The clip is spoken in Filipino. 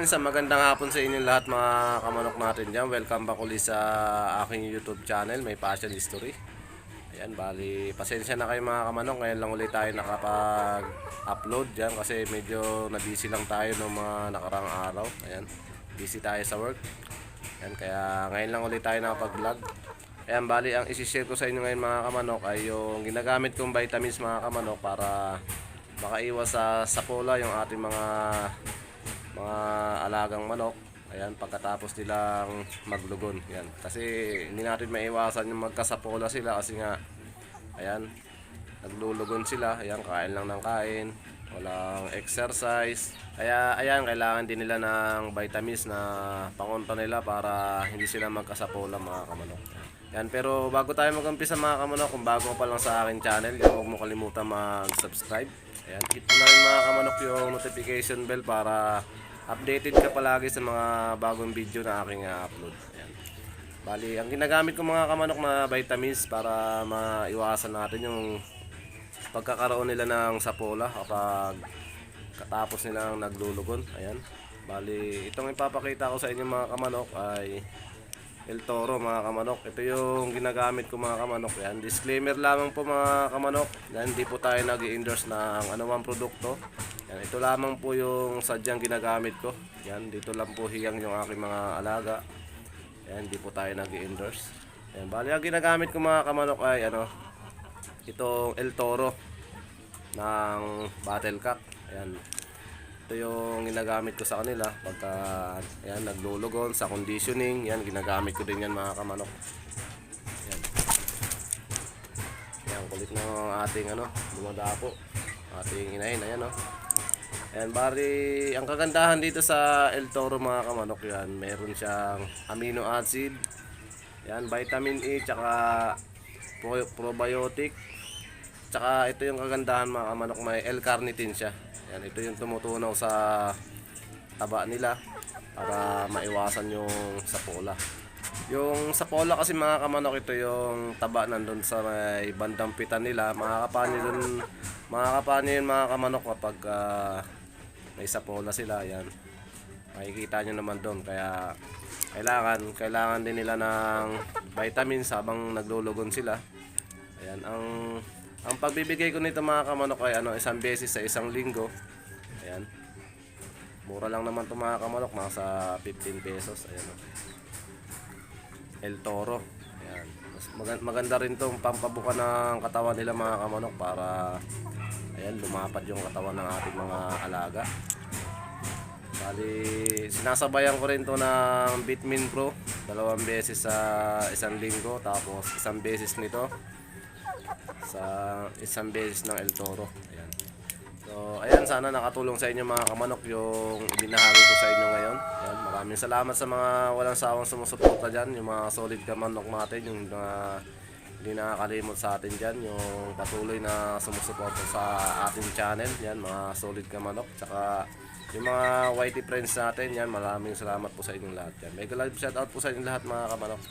isang magandang hapon sa inyong lahat mga kamanok natin dyan. Welcome back ulit sa aking YouTube channel, May Passion History. Ayan, bali, pasensya na kayo mga kamanok. Ngayon lang ulit tayo nakapag-upload dyan kasi medyo na-busy lang tayo ng mga nakarang araw. Ayan, busy tayo sa work. Ayan, kaya ngayon lang ulit tayo nakapag-vlog. Ayan, bali, ang isi-share ko sa inyo ngayon mga kamanok ay yung ginagamit kong vitamins mga kamanok para makaiwas sa sapola yung ating mga alagang manok. Ayan, pagkatapos nilang maglugon. Ayan, kasi hindi natin maiwasan yung magkasapola sila kasi nga ayan, naglulugon sila. Ayan, kain lang ng kain, walang exercise. Kaya ayan, kailangan din nila ng vitamins na pangontra nila para hindi sila magkasapola mga kamanok. Yan, pero bago tayo mag-umpisa mga kamanok, kung bago pa lang sa akin channel, huwag mo kalimutan mag-subscribe. Ayan, hit mo na rin mga kamanok yung notification bell para updated ka palagi sa mga bagong video na aking upload. Ayan. Bali, ang ginagamit ko mga kamanok na vitamins para maiwasan natin yung pagkakaroon nila ng sapola kapag katapos nilang naglulugon. Ayan. Bali, itong ipapakita ko sa inyo mga kamanok ay El Toro mga kamanok. Ito yung ginagamit ko mga kamanok. Yan, disclaimer lamang po mga kamanok. Yan, hindi po tayo nag-i-endorse ng anumang produkto. Yan, ito lamang po yung sadyang ginagamit ko. Yan, dito lang po hiyang yung aking mga alaga. Yan, hindi po tayo nag-i-endorse. Yan, bali ang ginagamit ko mga kamanok ay itong El Toro ng Battle Cock. Yan. Ito yung ginagamit ko sa kanila pagka ayan, naglulugon sa conditioning. Yan, ginagamit ko din yan mga kamanok. Yan. Yan, kulit ng ating dumadapo. Ating inahin, ayan Ayan, bari, ang kagandahan dito sa El Toro mga kamanok yan, meron siyang amino acid. Yan, vitamin E, tsaka probiotic. Tsaka ito yung kagandahan mga kamanok, may L-carnitine siya. Yan, ito yung tumutunaw sa taba nila para maiwasan yung sapola. Yung sapola kasi mga kamanok, ito yung taba nandun sa may bandang pitan nila. Makakapani yun mga kamanok kapag may sapola sila. Yan, makikita nyo naman doon. Kaya kailangan din nila ng vitamins habang naglulugon sila. Ayan, ang pagbibigay ko nito mga kamanok ay isang beses sa isang linggo. Ayan. Mura lang naman ito mga kamanok, mga sa 15 pesos. Ayan El Toro. Ayan. Maganda rin itong pampabuka ng katawan nila mga kamanok para ayan, lumapad yung katawan ng ating mga alaga. Bali, sinasabayan ko rin ito ng Vitamin Pro 2 beses sa isang linggo, tapos isang beses nito sa isang beses ng El Toro. Ayan. So, ayan, sana nakatulong sa inyo mga kamanok yung ibinahagi ko sa inyo ngayon. Ayan, maraming salamat sa mga walang sawang sumusuporta dyan, yung mga solid kamanok natin, yung mga hindi nakakalimot sa atin dyan, yung patuloy na sumusuporta sa ating channel. Yan, mga solid kamanok. Tsaka yung mga YT friends natin, yan, maraming salamat po sa inyong lahat. Yan, mega live shoutout po sa inyong lahat mga kamanok.